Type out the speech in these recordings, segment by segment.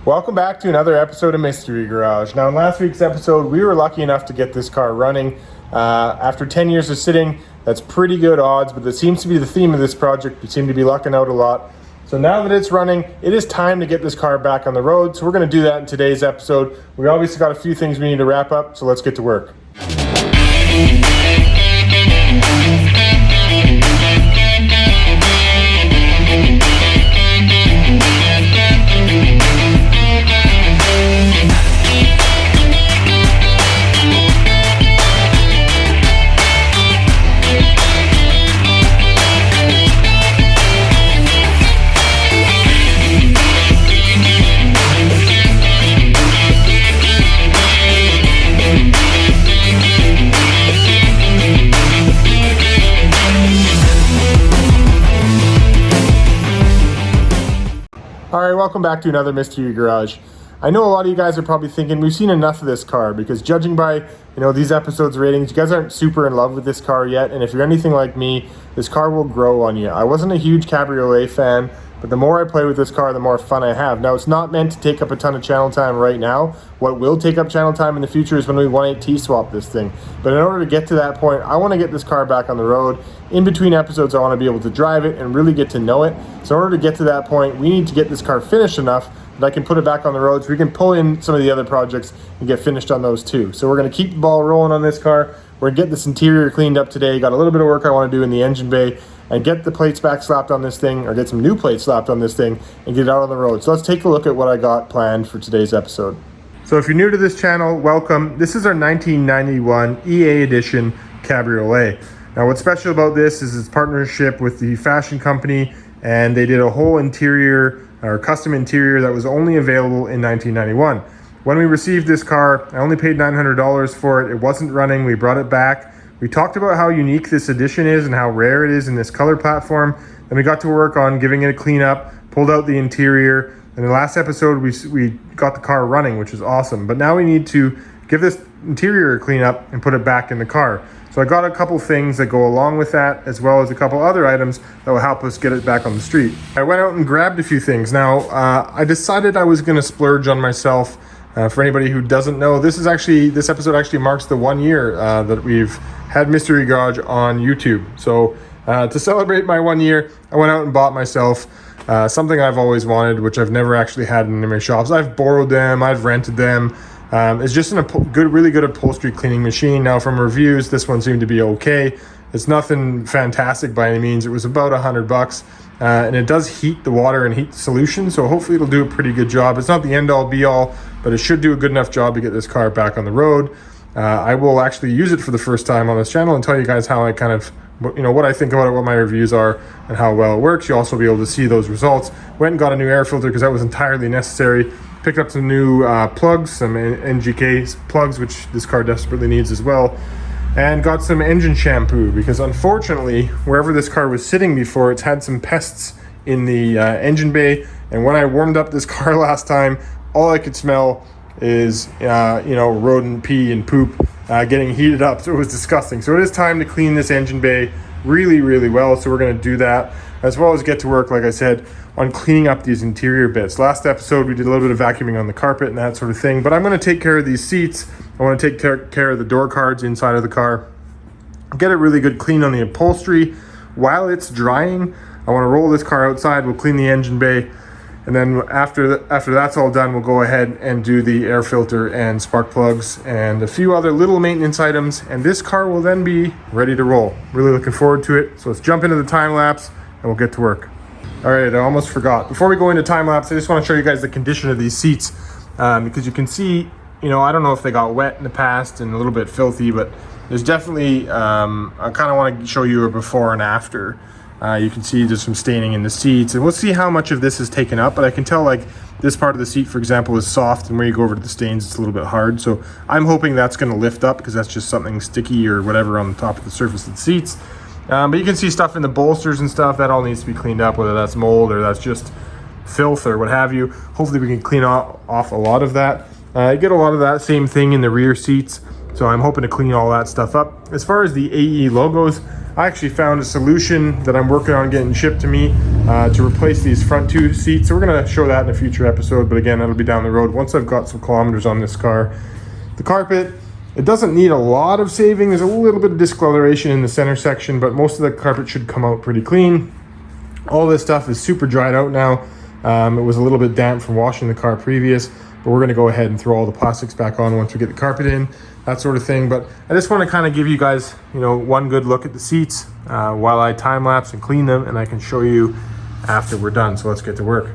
Welcome back to another episode of Mystery Garage. Now in last week's episode, we were lucky enough to get this car running. After 10 years of sitting, that's pretty good odds, but that seems to be the theme of this project. We seem to be lucking out a lot. So now that it's running, it is time to get this car back on the road. So we're gonna do that in today's episode. We obviously got a few things we need to wrap up, so let's get to work. Alright, welcome back to another Mystery Garage. I know a lot of you guys are probably thinking we've seen enough of this car because judging by, these episodes ratings, you guys aren't super in love with this car yet, and if you're anything like me, this car will grow on you. I wasn't a huge Cabriolet fan, but the more I play with this car, the more fun I have. Now, it's not meant to take up a ton of channel time right now. What will take up channel time in the future is when we 1.8 T-swap this thing. But in order to get to that point, I want to get this car back on the road. In between episodes, I want to be able to drive it and really get to know it. So in order to get to that point, we need to get this car finished enough that I can put it back on the road so we can pull in some of the other projects and get finished on those too. So we're going to keep the ball rolling on this car. We're going to get this interior cleaned up today. Got a little bit of work I want to do in the engine bay and get the plates back slapped on this thing, or get some new plates slapped on this thing and get it out on the road. So let's take a look at what I got planned for today's episode. So if you're new to this channel, welcome. This is our 1991 EA edition Cabriolet. Now what's special about this is its partnership with the fashion company, and they did a whole interior or custom interior that was only available in 1991. When we received this car, I only paid $900 for it. It wasn't running. We brought it back. We talked about how unique this edition is and how rare it is in this color platform. Then we got to work on giving it a cleanup, pulled out the interior. In the last episode, we got the car running, which is awesome. But now we need to give this interior a cleanup and put it back in the car. So I got a couple things that go along with that, as well as a couple other items that will help us get it back on the street. I went out and grabbed a few things. Now, I decided I was gonna splurge on myself. For anybody who doesn't know, this episode actually marks the 1 year that we've had Mystery Garage on YouTube. So to celebrate my 1 year, I went out and bought myself something I've always wanted, which I've never actually had in any of my shops. I've borrowed them, I've rented them. It's just a really good upholstery cleaning machine. Now from reviews, this one seemed to be okay. It's nothing fantastic by any means. It was about $100, and it does heat the water and heat the solution, so hopefully it'll do a pretty good job. It's not the end-all be-all, but it should do a good enough job to get this car back on the road. I will actually use it for the first time on this channel and tell you guys how I kind of, what I think about it, what my reviews are, and how well it works. You'll also be able to see those results. Went and got a new air filter because that was entirely necessary. Picked up some new plugs, some NGK plugs, which this car desperately needs as well. And got some engine shampoo because unfortunately, wherever this car was sitting before, it's had some pests in the engine bay. And when I warmed up this car last time, all I could smell is, rodent pee and poop getting heated up. So it was disgusting. So it is time to clean this engine bay really, really well. So we're going to do that, as well as get to work, like I said, on cleaning up these interior bits. Last episode, we did a little bit of vacuuming on the carpet and that sort of thing, but I'm going to take care of these seats. I want to take care of the door cards inside of the car, get it really good clean on the upholstery. While it's drying, I want to roll this car outside. We'll clean the engine bay, and then after that's all done, we'll go ahead and do the air filter and spark plugs and a few other little maintenance items, and this car will then be ready to roll. Really looking forward to it. So let's jump into the time lapse and we'll get to work. All right, I almost forgot. Before we go into time lapse, I just want to show you guys the condition of these seats because you can see, I don't know if they got wet in the past and a little bit filthy, but there's definitely, I kind of want to show you a before and after. You can see there's some staining in the seats, and we'll see how much of this is taken up, but I can tell like this part of the seat, for example, is soft, and where you go over to the stains, it's a little bit hard. So I'm hoping that's going to lift up because that's just something sticky or whatever on the top of the surface of the seats. But you can see stuff in the bolsters and stuff that all needs to be cleaned up, whether that's mold or that's just filth or what have you. Hopefully we can clean off a lot of that. I get a lot of that same thing in the rear seats, so I'm hoping to clean all that stuff up. As far as the AE logos, I actually found a solution that I'm working on getting shipped to me to replace these front two seats. So we're gonna show that in a future episode, but again, that'll be down the road once I've got some kilometers on this car. The carpet, it doesn't need a lot of saving. There's a little bit of discoloration in the center section, but most of the carpet should come out pretty clean. All this stuff is super dried out now. It was a little bit damp from washing the car previous, but we're gonna go ahead and throw all the plastics back on once we get the carpet in, that sort of thing. But I just wanna kind of give you guys, one good look at the seats while I time lapse and clean them, and I can show you after we're done. So let's get to work.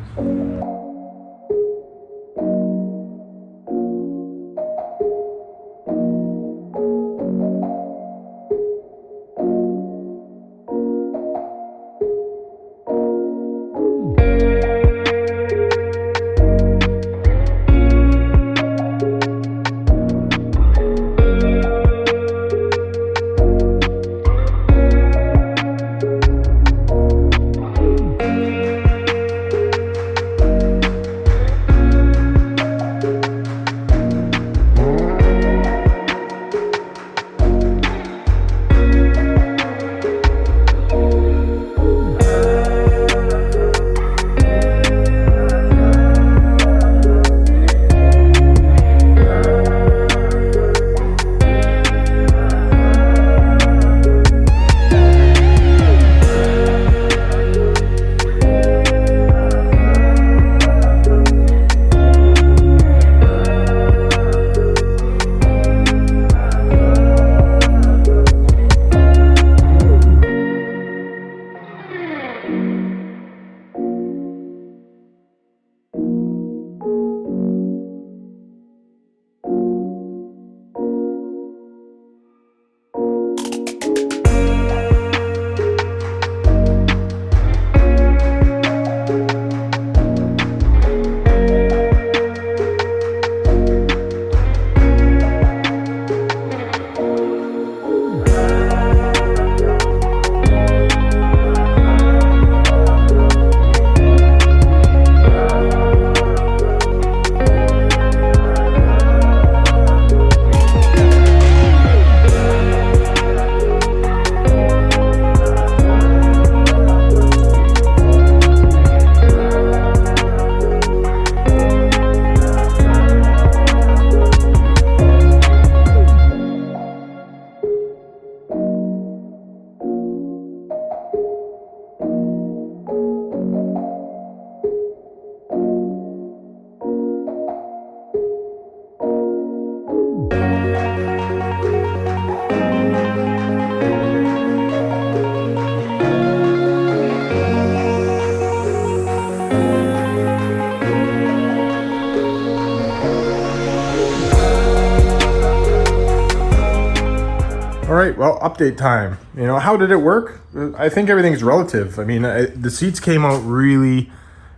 All right, well, update time. How did it work? I think everything's relative. I mean, the seats came out really,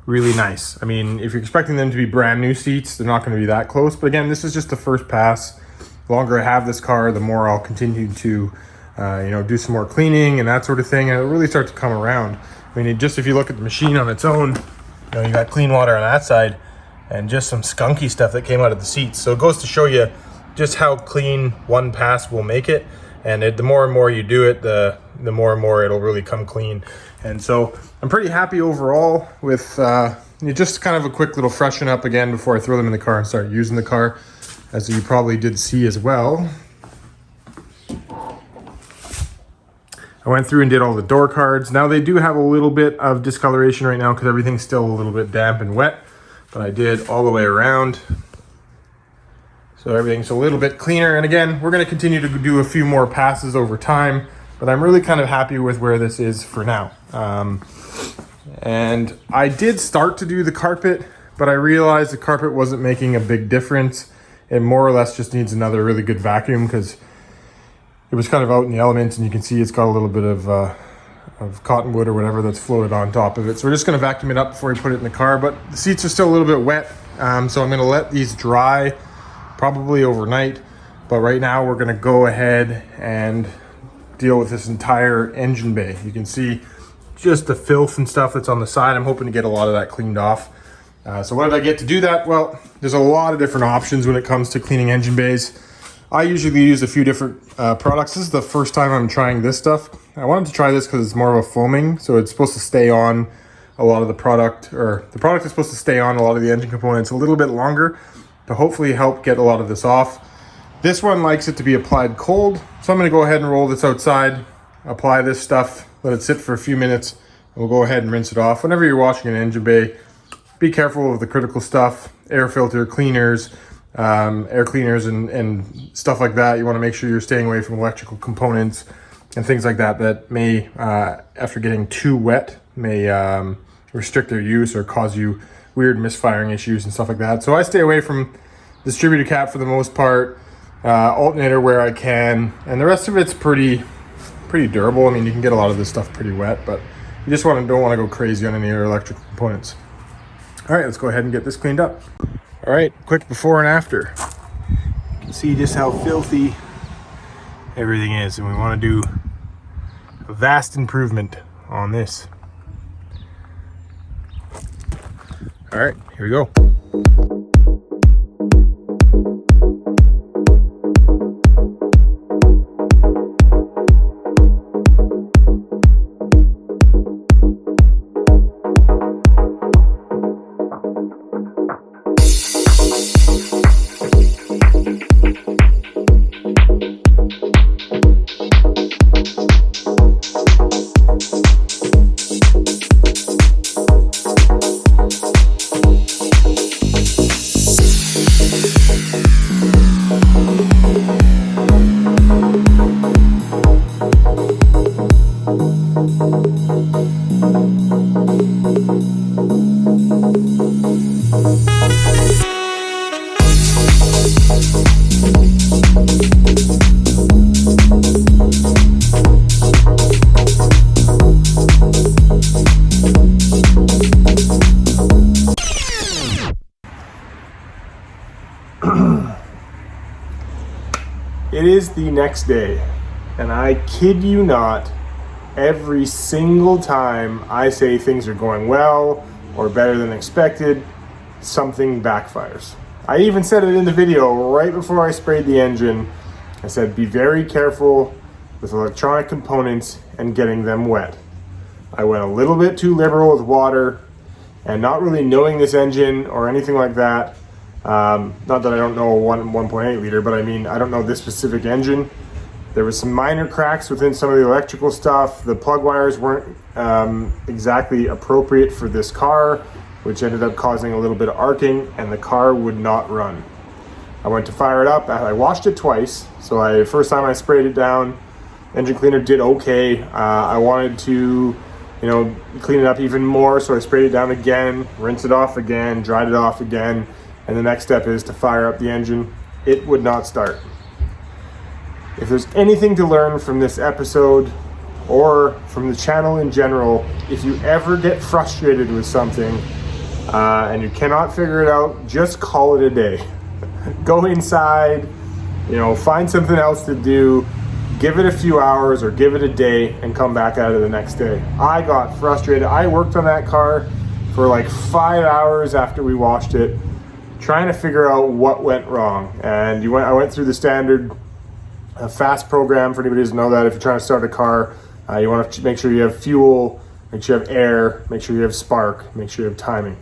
really nice. I mean, if you're expecting them to be brand new seats, they're not going to be that close. But again, this is just the first pass. The longer I have this car, the more I'll continue to, do some more cleaning and that sort of thing. And it'll really start to come around. I mean, if you look at the machine on its own, you got clean water on that side and just some skunky stuff that came out of the seats. So it goes to show you just how clean one pass will make it. And the more and more you do it, the more and more it'll really come clean. And so I'm pretty happy overall with just kind of a quick little freshen up again before I throw them in the car and start using the car, as you probably did see as well. I went through and did all the door cards. Now they do have a little bit of discoloration right now because everything's still a little bit damp and wet, but I did all the way around. So everything's a little bit cleaner. And again, we're going to continue to do a few more passes over time, but I'm really kind of happy with where this is for now. And I did start to do the carpet, but I realized the carpet wasn't making a big difference. It more or less just needs another really good vacuum because it was kind of out in the elements, and you can see it's got a little bit of cottonwood or whatever that's floated on top of it. So we're just going to vacuum it up before we put it in the car, but the seats are still a little bit wet. So I'm going to let these dry probably overnight, but right now we're going to go ahead and deal with this entire engine bay. You can see just the filth and stuff that's on the side. I'm hoping to get a lot of that cleaned off. So what did I get to do that? Well, there's a lot of different options when it comes to cleaning engine bays. I usually use a few different products. This is the first time I'm trying this stuff. I wanted to try this because it's more of a foaming, so it's supposed to stay on a lot of the product, or the product is supposed to stay on a lot of the engine components a little bit longer to hopefully help get a lot of this off. This one likes it to be applied cold, so I'm going to go ahead and roll this outside, apply this stuff, let it sit for a few minutes, and we'll go ahead and rinse it off. Whenever you're washing an engine bay, be careful of the critical stuff, air filter cleaners, air cleaners and stuff like that. You want to make sure you're staying away from electrical components and things like that that may, after getting too wet, may restrict their use or cause you weird misfiring issues and stuff like that. So I stay away from distributor cap for the most part, alternator where I can, and the rest of it's pretty durable. I mean, you can get a lot of this stuff pretty wet, but you just don't want to go crazy on any of your electrical components. All right, let's go ahead and get this cleaned up. All right, quick before and after. You can see just how filthy everything is, and we want to do a vast improvement on this. All right, here we go. It is the next day, and I kid you not, every single time I say things are going well or better than expected, something backfires. I even said it in the video right before I sprayed the engine. I said, be very careful with electronic components and getting them wet. I went a little bit too liberal with water, and not really knowing this engine or anything like that. Not that I don't know a 1.8 liter, but I mean, I don't know this specific engine. There was some minor cracks within some of the electrical stuff. The plug wires weren't exactly appropriate for this car, which ended up causing a little bit of arcing, and the car would not run. I went to fire it up. I washed it twice. So first time I sprayed it down, engine cleaner did okay. I wanted to, clean it up even more. So I sprayed it down again, rinse it off again, dried it off again. And the next step is to fire up the engine. It would not start. If there's anything to learn from this episode or from the channel in general, if you ever get frustrated with something and you cannot figure it out, just call it a day. Go inside, find something else to do, give it a few hours or give it a day and come back at it the next day. I got frustrated. I worked on that car for like 5 hours after we washed it, trying to figure out what went wrong. And I went through the standard fast program. For anybody who doesn't know that, if you're trying to start a car, you want to make sure you have fuel, make sure you have air, make sure you have spark, make sure you have timing.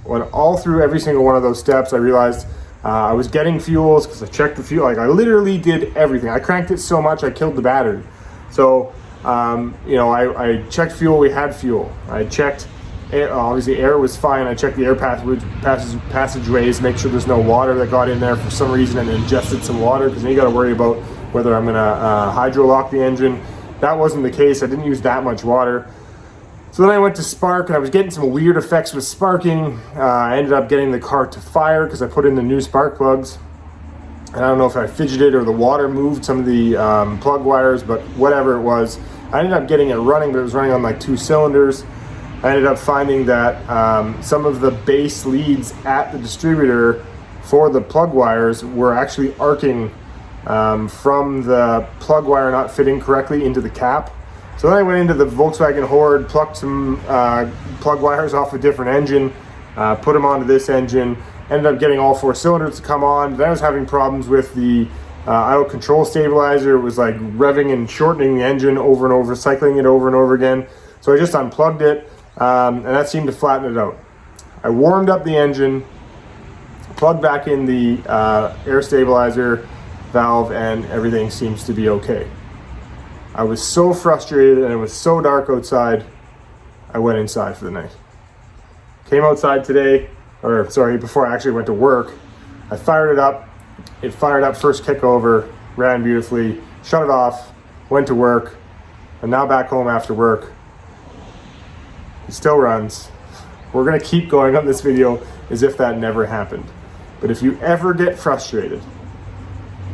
When all through every single one of those steps, I realized I was getting fuels because I checked the fuel. Like I literally did everything. I cranked it so much I killed the battery. So I checked fuel. We had fuel. I checked air. Obviously air was fine. I checked the air passageways, make sure there's no water that got in there for some reason and ingested some water, because then you got to worry about whether I'm gonna hydro lock the engine. That wasn't the case. I didn't use that much water. So then I went to spark, and I was getting some weird effects with sparking. I ended up getting the car to fire because I put in the new spark plugs. And I don't know if I fidgeted or the water moved some of the plug wires, but whatever it was, I ended up getting it running, but it was running on like 2 cylinders. I ended up finding that some of the base leads at the distributor for the plug wires were actually arcing from the plug wire not fitting correctly into the cap. So then I went into the Volkswagen Horde, plucked some plug wires off a different engine, put them onto this engine, ended up getting all 4 cylinders to come on. Then I was having problems with the Idle control stabilizer was like revving and shortening the engine over and over, cycling it over and over again. So I just unplugged it, and that seemed to flatten it out. I warmed up the engine, plugged back in the air stabilizer valve, and everything seems to be okay. I was so frustrated and it was so dark outside, I went inside for the night. Came outside today, or sorry, before I actually went to work. I fired it up. It fired up first kick over, ran beautifully, shut it off, went to work, and now back home after work. It still runs. We're gonna keep going on this video as if that never happened. But if you ever get frustrated,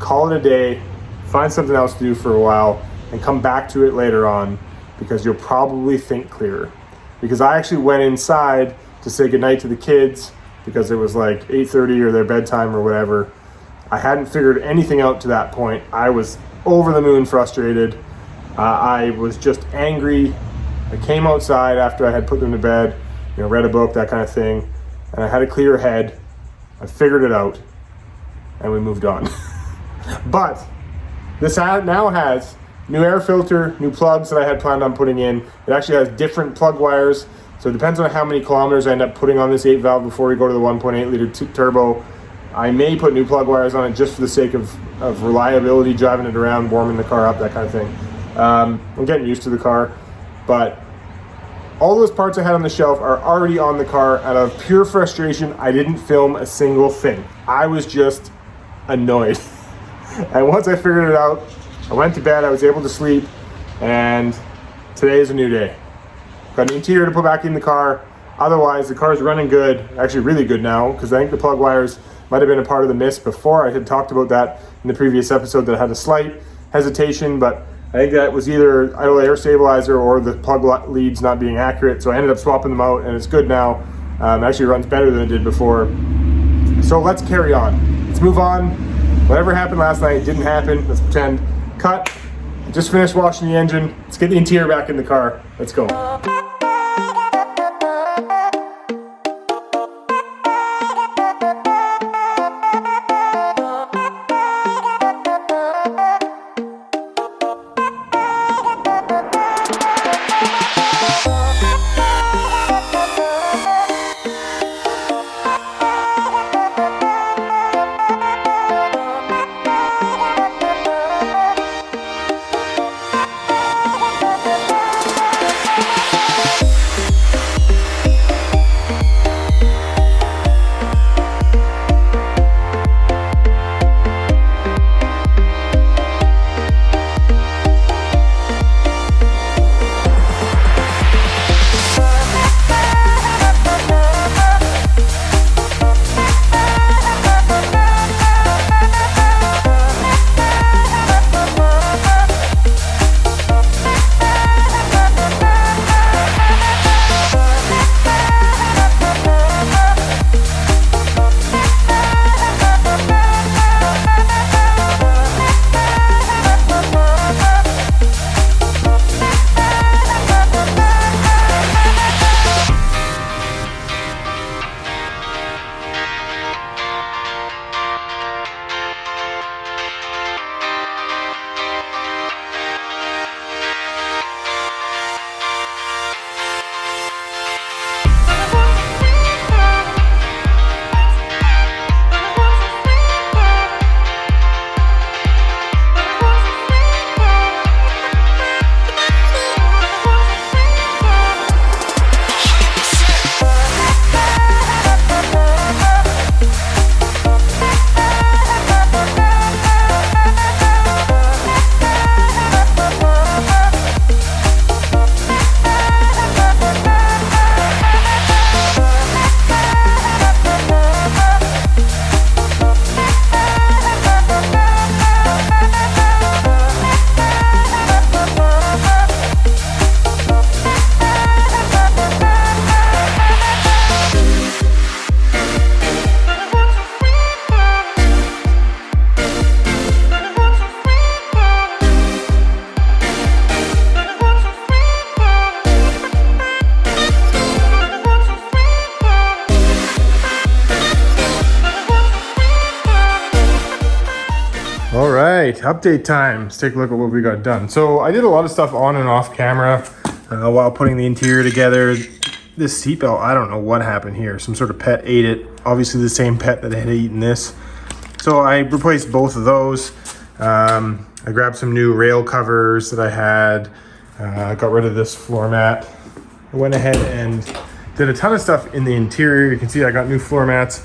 call it a day, find something else to do for a while, and come back to it later on, because you'll probably think clearer. Because I actually went inside to say goodnight to the kids because it was like 8:30 or their bedtime or whatever. I hadn't figured anything out to that point. I was over the moon frustrated. I was just angry. I came outside after I had put them to bed, read a book, that kind of thing, and I had a clear head. I figured it out, and we moved on. But this now has new air filter, new plugs that I had planned on putting in. It actually has different plug wires, so it depends on how many kilometers I end up putting on this 8 valve before we go to the 1.8 liter turbo. I may put new plug wires on it just for the sake of reliability, driving it around, warming the car up, that kind of thing. I'm getting used to the car, but all those parts I had on the shelf are already on the car. Out of pure frustration, I didn't film a single thing. I was just annoyed. And once I figured it out, I went to bed, I was able to sleep, and today is a new day. Got an interior to put back in the car. Otherwise, the car's running good, actually really good now, because I think the plug wires might have been a part of the miss before. I had talked about that in the previous episode, that I had a slight hesitation, but I think that was either idle air stabilizer or the plug leads not being accurate. So I ended up swapping them out, and it's good now. Actually runs better than it did before. So let's carry on. Let's move on. Whatever happened last night didn't happen. Let's pretend. Cut. Just finished washing the engine. Let's get the interior back in the car. Let's go. right, update time. Let's take a look at what we got done. So I did a lot of stuff on and off camera while putting the interior together. This seatbelt, I don't know what happened here. Some sort of pet ate it. Obviously the same pet that had eaten this. So I replaced both of those. I grabbed some new rail covers that I had. Got rid of this floor mat. I went ahead and did a ton of stuff in the interior. You can see I got new floor mats.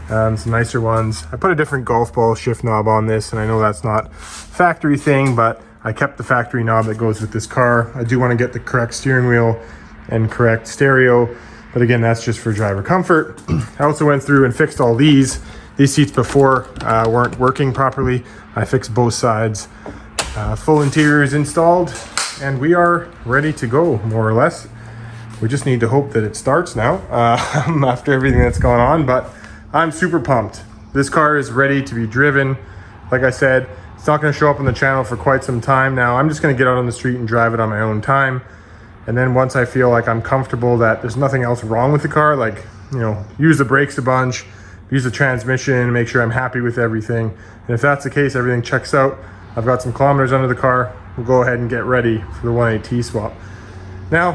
Some nicer ones. I put a different golf ball shift knob on this, and I know that's not a factory thing, but I kept the factory knob that goes with this car. I do want to get the correct steering wheel and correct stereo, but again, that's just for driver comfort. I also went through and fixed all these seats before weren't working properly. I fixed both sides. Full interior is installed, and we are ready to go, more or less. We just need to hope that it starts now after everything that's gone on, but I'm super pumped. This car is ready to be driven. Like I said, it's not going to show up on the channel for quite some time now. I'm just going to get out on the street and drive it on my own time. And then once I feel like I'm comfortable that there's nothing else wrong with the car, like, you know, use the brakes a bunch, use the transmission, make sure I'm happy with everything. And if that's the case, everything checks out, I've got some kilometers under the car, we'll go ahead and get ready for the 180T swap. Now,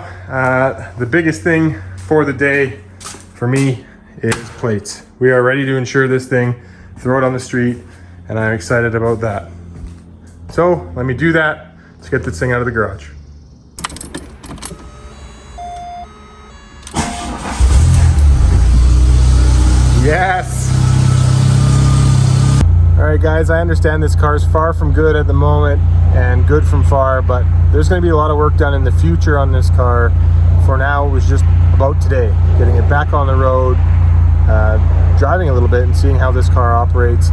the biggest thing for the day for me is plates. We are ready to insure this thing, throw it on the street, and I'm excited about that. So let me do that. Let's get this thing out of the garage. Yes! All right guys, I understand this car is far from good at the moment and good from far, but there's going to be a lot of work done in the future on this car. For now, it was just about today, getting it back on the road, driving a little bit and seeing how this car operates.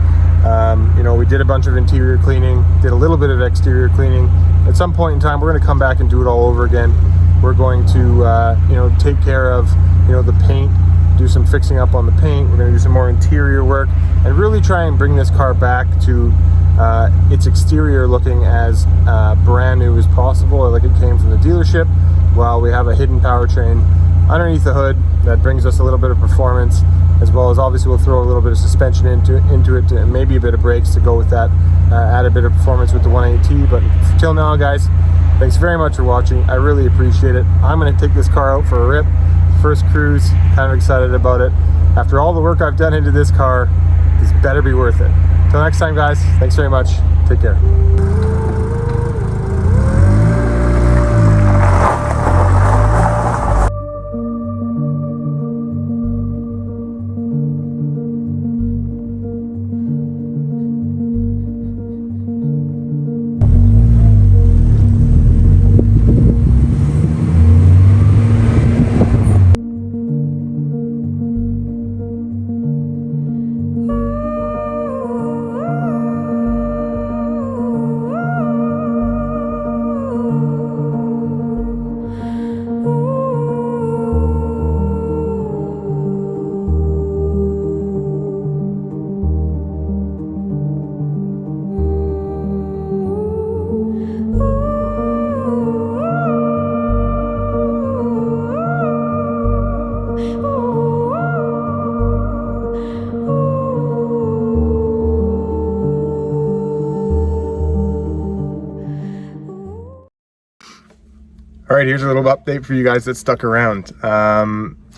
You know, we did a bunch of interior cleaning, did a little bit of exterior cleaning. At some point in time, we're going to come back and do it all over again. We're going to, you know, take care of, you know, the paint, do some fixing up on the paint. We're going to do some more interior work and really try and bring this car back to its exterior looking as brand new as possible, like it came from the dealership, while we have a hidden powertrain underneath the hood that brings us a little bit of performance, as well as obviously we'll throw a little bit of suspension into it and maybe a bit of brakes to go with that, add a bit of performance with the 180T. But till now guys, thanks very much for watching. I really appreciate it. I'm going to take this car out for a rip. First cruise, kind of excited about it. After all the work I've done into this car, this better be worth it. Till next time guys, thanks very much. Take care. All right, here's a little update for you guys that stuck around.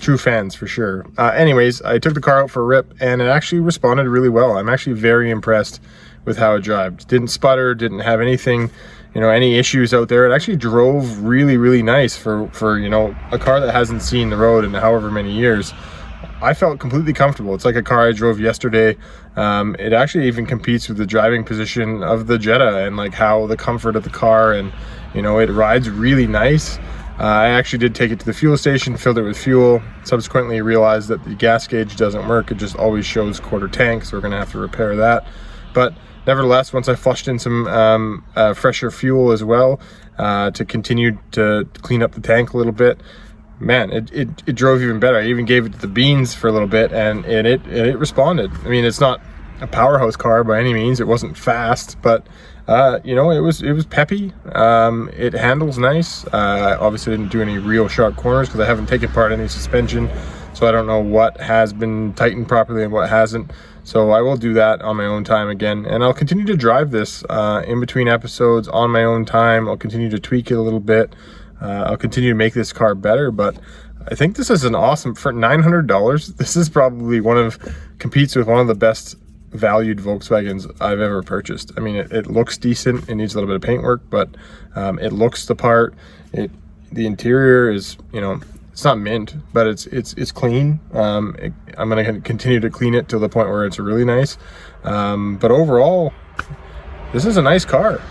True fans for sure. Anyways, I took the car out for a rip and it actually responded really well. I'm actually very impressed with how it drove. Didn't sputter, didn't have anything, you know, any issues out there. It actually drove really, really nice for you know, a car that hasn't seen the road in however many years. I felt completely comfortable. It's like a car I drove yesterday. It actually even competes with the driving position of the Jetta and like how the comfort of the car, and you know, it rides really nice. I actually did take it to the fuel station, filled it with fuel. Subsequently realized that the gas gauge doesn't work. It just always shows quarter tank, so we're gonna have to repair that. But nevertheless, once I flushed in some fresher fuel as well to continue to clean up the tank a little bit, man, it drove even better. I even gave it to the beans for a little bit and it responded. I mean, it's not a powerhouse car by any means. It wasn't fast, but you know, it was peppy. It handles nice. Obviously didn't do any real sharp corners because I haven't taken apart any suspension so I don't know what has been tightened properly and what hasn't. So I will do that on my own time again, and I'll continue to drive this in between episodes on my own time. I'll continue to tweak it a little bit. I'll continue to make this car better, but I think this is an awesome, for $900, this is probably competes with one of the best valued Volkswagens I've ever purchased. I mean, it looks decent. It needs a little bit of paint work, but it looks the part. The interior is, you know, it's not mint, but it's clean. I'm gonna continue to clean it to the point where it's really nice. But overall, this is a nice car.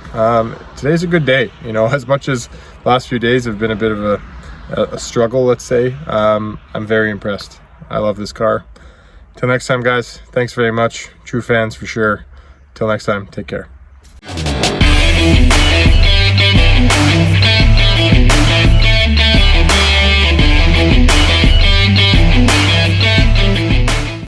Today's a good day. You know, as much as the last few days have been a bit of a struggle, let's say, I'm very impressed. I love this car. Till next time, guys, thanks very much. True fans for sure. Till next time, take care.